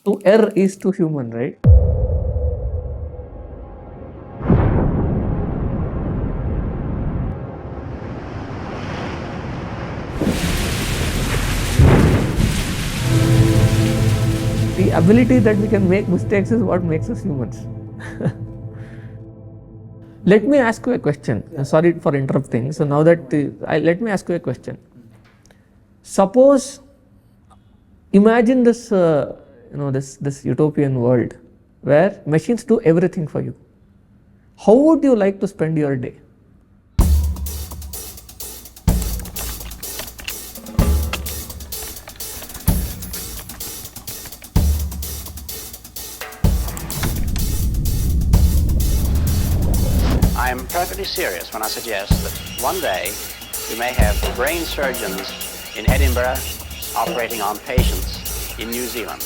To err is to human, right? The ability that we can make mistakes is what makes us humans. Let me ask you a question. Sorry for interrupting. So now that let me ask you a question. Suppose, imagine this, this utopian world where machines do everything for you. How would you like to spend your day? I am perfectly serious when I suggest that one day we may have brain surgeons in Edinburgh operating on patients in New Zealand.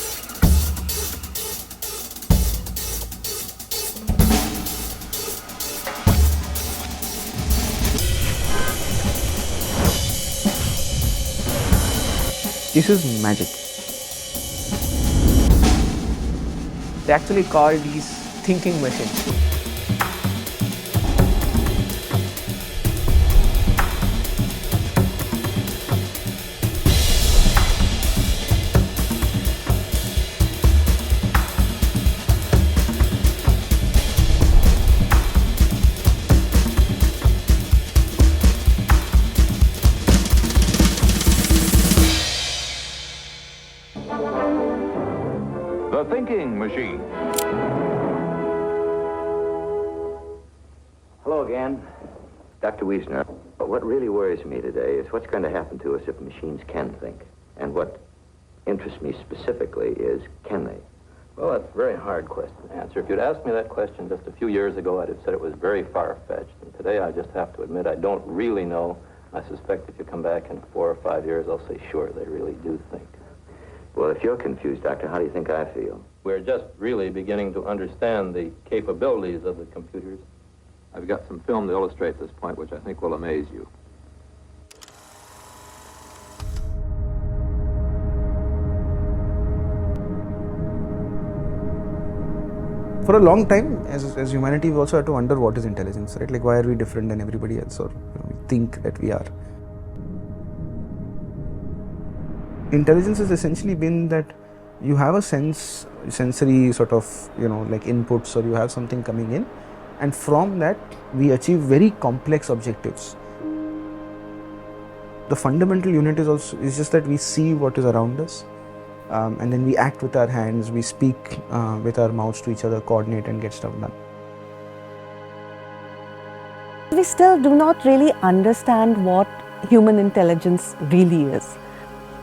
This is magic. They actually call these thinking machines. The Thinking Machine. Hello again. Dr. Wiesner, what really worries me today is what's going to happen to us if machines can think. And what interests me specifically is, can they? Well, that's a very hard question to answer. If you'd asked me that question just a few years ago, I'd have said it was very far-fetched. And today, I just have to admit, I don't really know. I suspect if you come back in 4 or 5 years, I'll say, sure, they really do think. Well, if you're confused, Doctor, how do you think I feel? We're just really beginning to understand the capabilities of the computers. I've got some film to illustrate this point, which I think will amaze you. For a long time, as humanity, we also had to wonder what is intelligence, right? Like, why are we different than everybody else, or we think that we are. Intelligence has essentially been that you have a sensory sort of, like inputs, or you have something coming in, and from that we achieve very complex objectives. The fundamental unit is just that we see what is around us, and then we act with our hands, we speak with our mouths to each other, coordinate and get stuff done. We still do not really understand what human intelligence really is,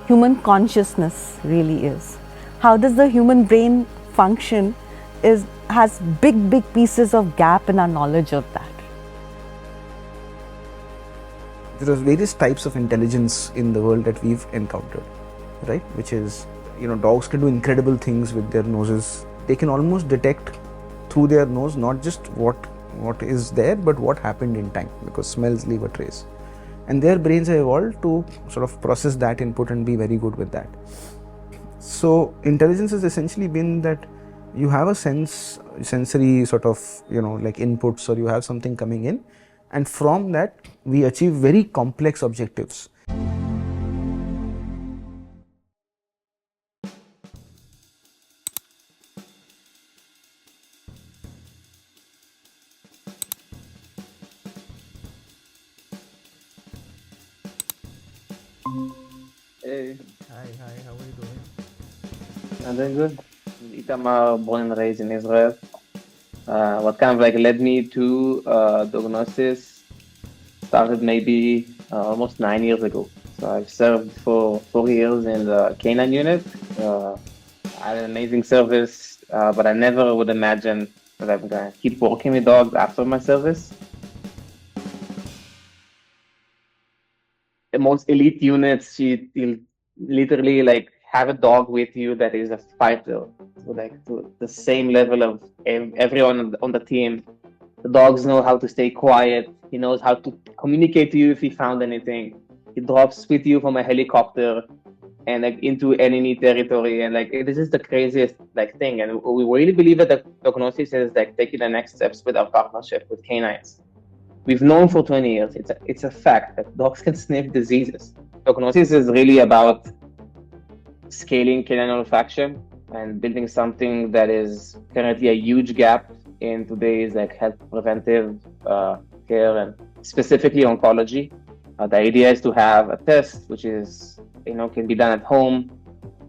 human consciousness really is. How does the human brain function has big pieces of gap in our knowledge of that. There are various types of intelligence in the world that we've encountered, right? Which is, dogs can do incredible things with their noses. They can almost detect through their nose not just what is there, but what happened in time, because smells leave a trace. And their brains have evolved to sort of process that input and be very good with that. So intelligence has essentially been that you have a sensory sort of, like inputs, or you have something coming in, and from that we achieve very complex objectives. Hey, Hi, how are you doing? I'm doing good. Itamar, born and raised in Israel. What kind of led me to Dognosis started maybe almost 9 years ago. So I've served for 4 years in the Canine unit. I had an amazing service, but I never would imagine that I'm going to keep working with dogs after my service. The most elite units, you'll literally have a dog with you that is a fighter, to the same level of everyone on the team. The dogs know how to stay quiet. He knows how to communicate to you if he found anything. He drops with you from a helicopter. and like into enemy territory, and like this is the craziest like thing. And we really believe that the Dognosis is like taking the next steps with our partnership with canines. We've known for 20 years, it's a fact that dogs can sniff diseases. Dognosis is really about scaling canine olfaction and building something that is currently a huge gap in today's like health preventive care and specifically oncology. The idea is to have a test which is can be done at home,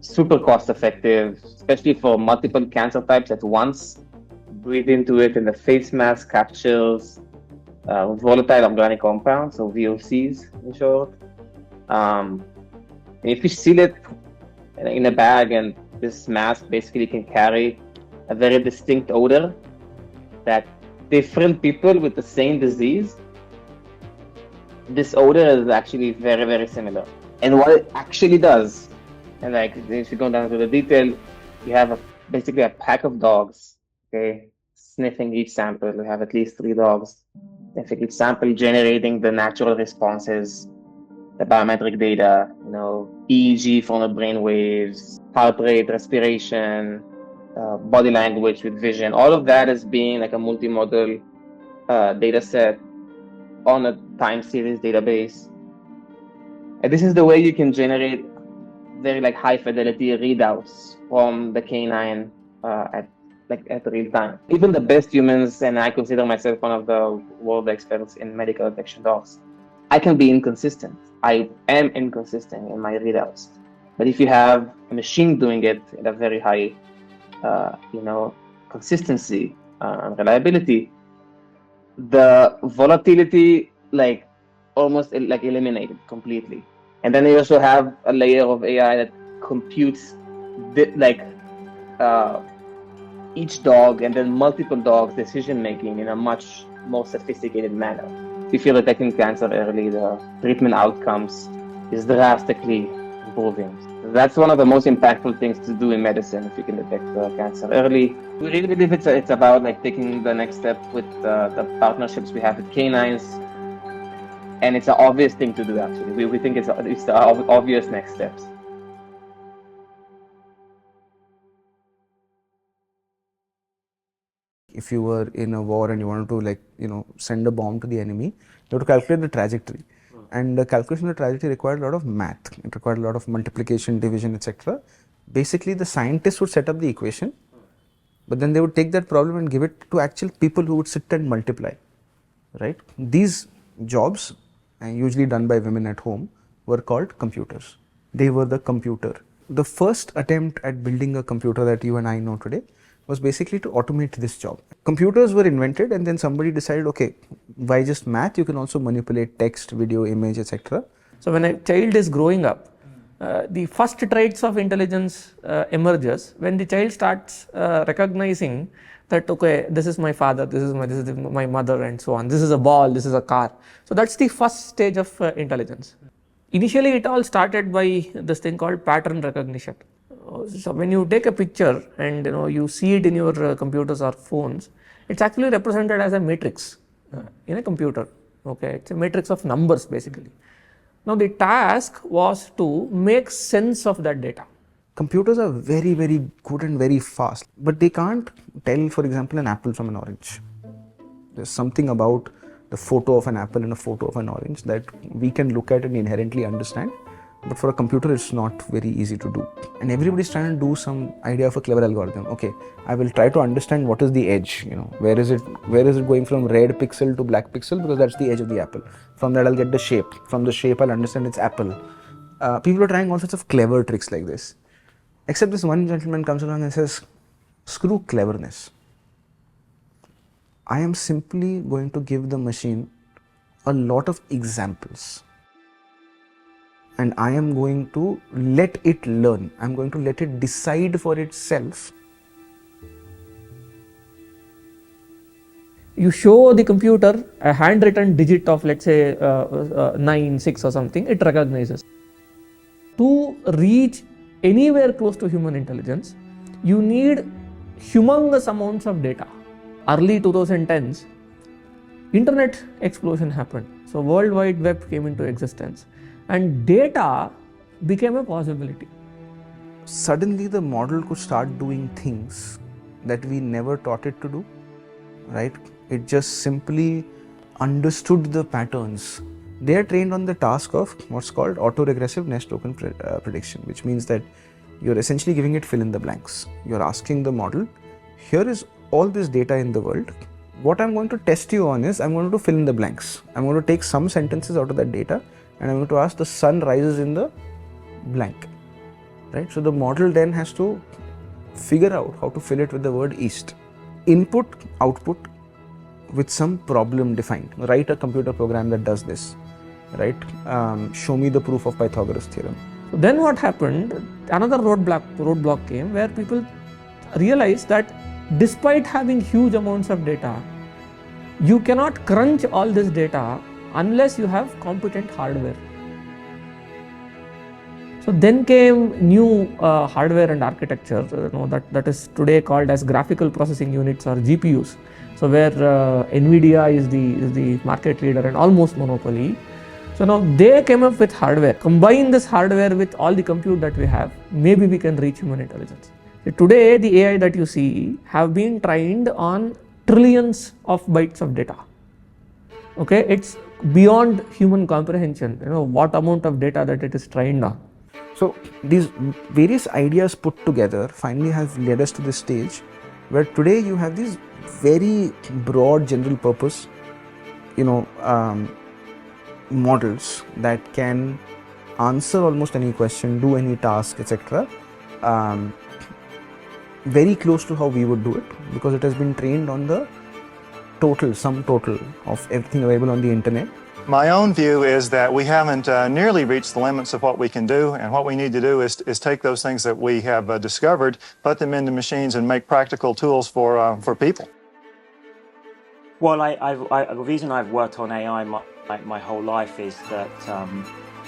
super cost effective, especially for multiple cancer types at once. Breathe into it, and the face mask captures volatile organic compounds, or VOCs in short. And if you seal it in a bag, and this mask basically can carry a very distinct odor that different people with the same disease, this odor is actually very, very similar. And what it actually does, and like if you go down to the detail, you have basically a pack of dogs, okay, sniffing each sample. We have at least 3 dogs sniffing each sample, generating the natural responses, the biometric data, EEG from the brain waves, heart rate, respiration, body language with vision. All of that is being like a multimodal data set on a time series database. And this is the way you can generate very like high fidelity readouts from the canine at real time. Even the best humans, and I consider myself one of the world experts in medical detection dogs, I can be inconsistent. I am inconsistent in my readouts. But if you have a machine doing it at a very high, consistency and reliability, the volatility almost eliminated completely. And then you also have a layer of AI that computes each dog and then multiple dogs' decision making in a much more sophisticated manner. If you're detecting cancer early, the treatment outcomes is drastically improving. That's one of the most impactful things to do in medicine if you can detect cancer early. We really believe it's about taking the next step with the partnerships we have with canines, and it's an obvious thing to do actually. We think it's the obvious next steps. If you were in a war and you wanted to send a bomb to the enemy, you have to calculate the trajectory. And the calculation of the trajectory required a lot of math. It required a lot of multiplication, division, etc. Basically, the scientists would set up the equation, but then they would take that problem and give it to actual people who would sit and multiply, right? These jobs, usually done by women at home, were called computers. They were the computer. The first attempt at building a computer that you and I know today was basically to automate this job. Computers were invented, and then somebody decided, okay, by just math, you can also manipulate text, video, image, etc. So when a child is growing up, the first traits of intelligence emerges when the child starts recognizing that, okay, this is my father, this is my mother, and so on. This is a ball, this is a car. So that's the first stage of intelligence. Initially, it all started by this thing called pattern recognition. So when you take a picture and you see it in your computers or phones, it's actually represented as a matrix in a computer. Okay, it's a matrix of numbers basically. Now the task was to make sense of that data. Computers are very, very good and very fast, but they can't tell, for example, an apple from an orange. There's something about the photo of an apple and a photo of an orange that we can look at and inherently understand. But for a computer, it's not very easy to do. And everybody's trying to do some idea of a clever algorithm. Okay, I will try to understand what is the edge, where is it going from red pixel to black pixel, because that's the edge of the apple. From that, I'll get the shape. From the shape, I'll understand it's apple. People are trying all sorts of clever tricks like this. Except this one gentleman comes along and says, screw cleverness. I am simply going to give the machine a lot of examples. And I am going to let it learn. I'm going to let it decide for itself. You show the computer a handwritten digit of, let's say, 9, 6 or something, it recognizes. To reach anywhere close to human intelligence, you need humongous amounts of data. Early 2010s, internet explosion happened. So World Wide Web came into existence. And data became a possibility. Suddenly the model could start doing things that we never taught it to do, right? It just simply understood the patterns. They are trained on the task of what's called autoregressive nest token prediction, which means that you're essentially giving it fill in the blanks. You're asking the model, here is all this data in the world. What I'm going to test you on is I'm going to fill in the blanks. I'm going to take some sentences out of that data and I'm going to ask the sun rises in the blank, right? So the model then has to figure out how to fill it with the word east. Input, output with some problem defined. Write a computer program that does this, right? Show me the proof of Pythagoras theorem. So then what happened? Another roadblock came where people realized that despite having huge amounts of data, you cannot crunch all this data unless you have competent hardware. So then came new hardware and architecture, that is today called as graphical processing units or GPUs. So where NVIDIA is the market leader and almost monopoly. So now they came up with hardware. Combine this hardware with all the compute that we have, maybe we can reach human intelligence. Today, the AI that you see have been trained on trillions of bytes of data. Okay, it's beyond human comprehension. What amount of data that it is trained on. So these various ideas put together finally have led us to this stage where today you have these very broad general purpose, models that can answer almost any question, do any task, etc. Very close to how we would do it because it has been trained on the sum total of everything available on the internet. My own view is that we haven't nearly reached the limits of what we can do, and what we need to do is take those things that we have discovered, put them into machines, and make practical tools for people. Well, the reason I've worked on AI my whole life is that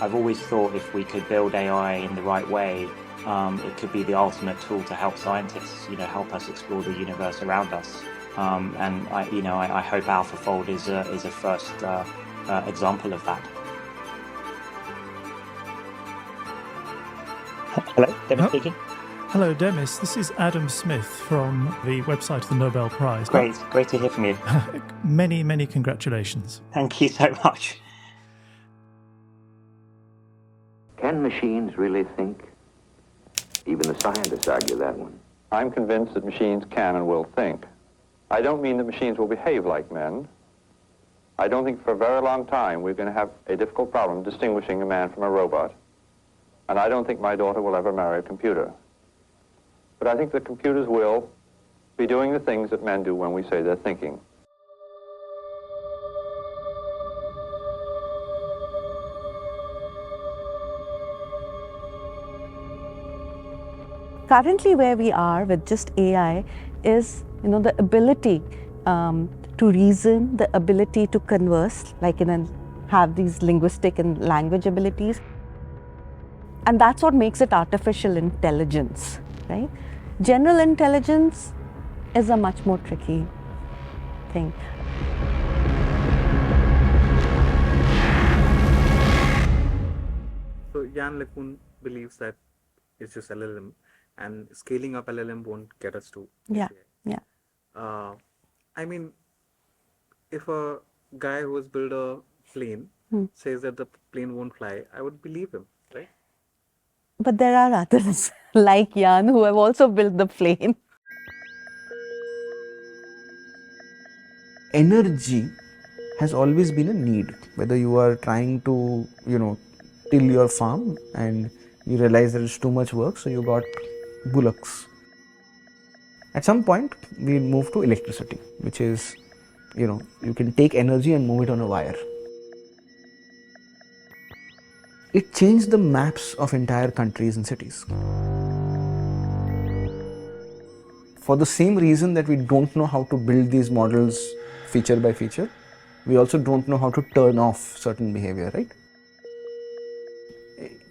I've always thought if we could build AI in the right way, it could be the ultimate tool to help scientists, help us explore the universe around us. And I hope Alphafold is a first example of that. Hello, Demis speaking. Hello, Demis. This is Adam Smith from the website of the Nobel Prize. Great to hear from you. Many, many congratulations. Thank you so much. Can machines really think? Even the scientists argue that one. I'm convinced that machines can and will think. I don't mean that machines will behave like men. I don't think for a very long time we're going to have a difficult problem distinguishing a man from a robot. And I don't think my daughter will ever marry a computer. But I think that computers will be doing the things that men do when we say they're thinking. Currently where we are with just AI is, the ability to reason, the ability to converse, have these linguistic and language abilities. And that's what makes it artificial intelligence, right? General intelligence is a much more tricky thing. So Jan LeCun believes that it's just LLM, and scaling up LLM won't get us to Yeah. I mean, if a guy who has built a plane says that the plane won't fly, I would believe him, right? But there are others like Jan who have also built the plane. Energy has always been a need, whether you are trying to, till your farm and you realize there is too much work, so you got bullocks. At some point, we move to electricity, which is, you can take energy and move it on a wire. It changed the maps of entire countries and cities. For the same reason that we don't know how to build these models feature by feature, we also don't know how to turn off certain behavior, right?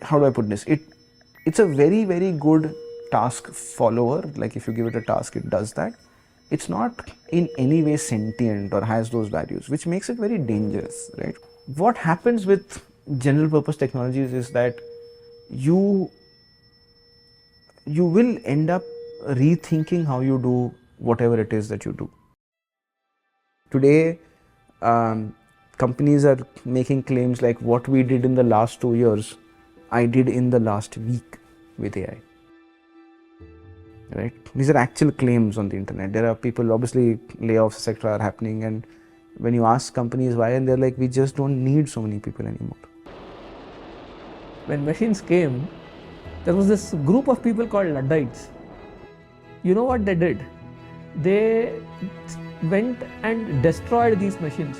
How do I put this? It's a very, very good task follower. Like if you give it a task, it does that. It's not in any way sentient or has those values, which makes it very dangerous, right? What happens with general purpose technologies is that you will end up rethinking how you do whatever it is that you do. Today, companies are making claims like what we did in the last 2 years, I did in the last week with AI. Right? These are actual claims on the internet. There are people, obviously layoffs, etc. are happening, and when you ask companies why, and they're like, we just don't need so many people anymore. When machines came, there was this group of people called Luddites. You know what they did? They went and destroyed these machines.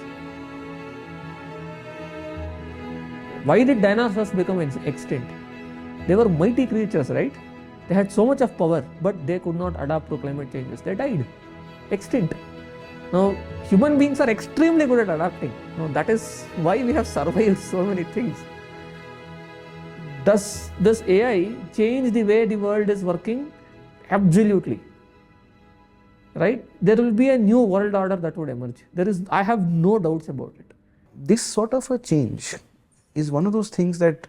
Why did dinosaurs become extinct? They were mighty creatures, right? They had so much of power, but they could not adapt to climate changes. They died, extinct. Now, human beings are extremely good at adapting. Now, that is why we have survived so many things. Does this AI change the way the world is working? Absolutely. Right? There will be a new world order that would emerge. I have no doubts about it. This sort of a change is one of those things that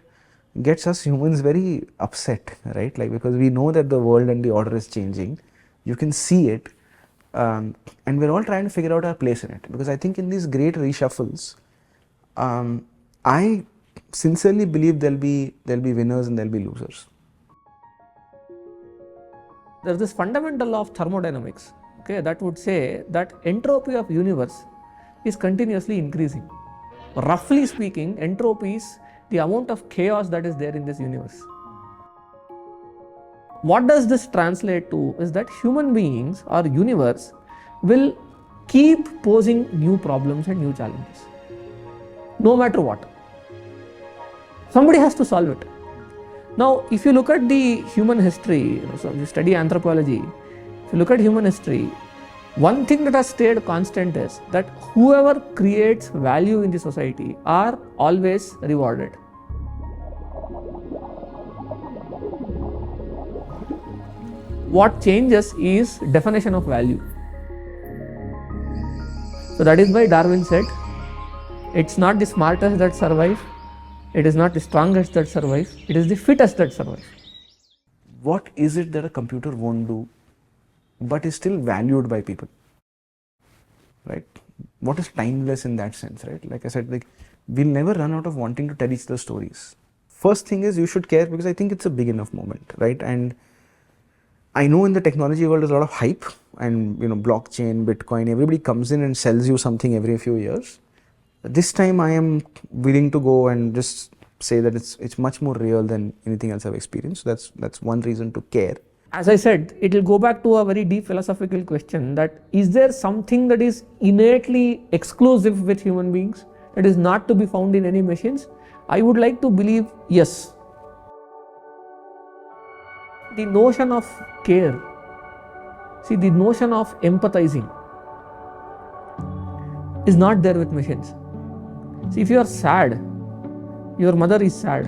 gets us humans very upset, right? Like, because we know that the world and the order is changing. You can see it. And we're all trying to figure out our place in it. Because I think in these great reshuffles, I sincerely believe there'll be winners and there'll be losers. There's this fundamental law of thermodynamics, okay, that would say that entropy of universe is continuously increasing. Roughly speaking, entropy is the amount of chaos that is there in this universe. What does this translate to is that human beings or universe will keep posing new problems and new challenges, no matter what. Somebody has to solve it. Now, if you look at the human history, so you study anthropology, if you look at human history, one thing that has stayed constant is that whoever creates value in the society are always rewarded. What changes is definition of value. So that is why Darwin said, it's not the smartest that survive, it is not the strongest that survive, it is the fittest that survive. What is it that a computer won't do, but is still valued by people, right? What is timeless in that sense, right? Like I said, like, we'll never run out of wanting to tell each other stories. First thing is you should care, because I think it's a big enough moment, right? And I know in the technology world there's a lot of hype, and blockchain, Bitcoin, everybody comes in and sells you something every few years. This time I am willing to go and just say that it's much more real than anything else I've experienced. That's one reason to care. As I said, it will go back to a very deep philosophical question, that is there something that is innately exclusive with human beings that is not to be found in any machines? I would like to believe yes. The notion of care, see, the notion of empathizing is not there with machines. See, if you are sad, your mother is sad.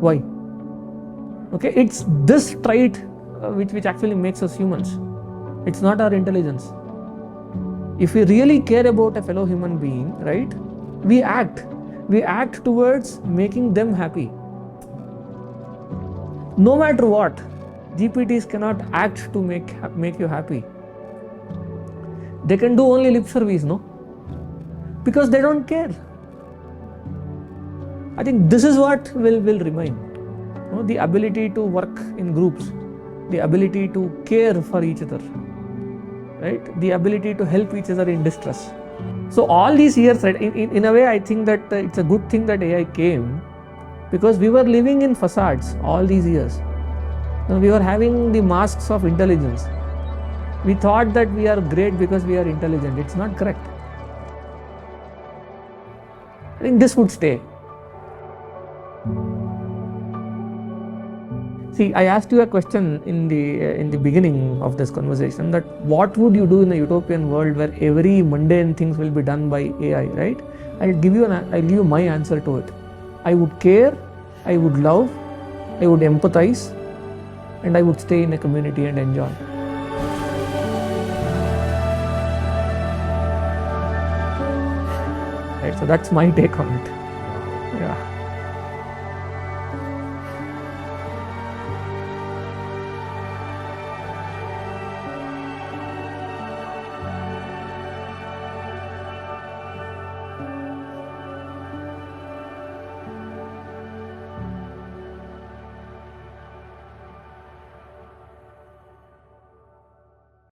Why? Okay, it's this trait which actually makes us humans. It's not our intelligence. If we really care about a fellow human being, right, we act towards making them happy. No matter what, GPTs cannot act to make you happy. They can do only lip service, no? Because they don't care. I think this is what will remain. The ability to work in groups, the ability to care for each other, right? The ability to help each other in distress. So all these years, right, in a way, I think that it's a good thing that AI came, because we were living in facades all these years. We were having the masks of intelligence. We thought that we are great because we are intelligent. It's not correct. I think this would stay. See, I asked you a question in the beginning of this conversation, that what would you do in a utopian world where every mundane things will be done by AI, right? I'll give you my answer to it. I would care, I would love, I would empathize, and I would stay in a community and enjoy. Right, so that's my take on it. Yeah.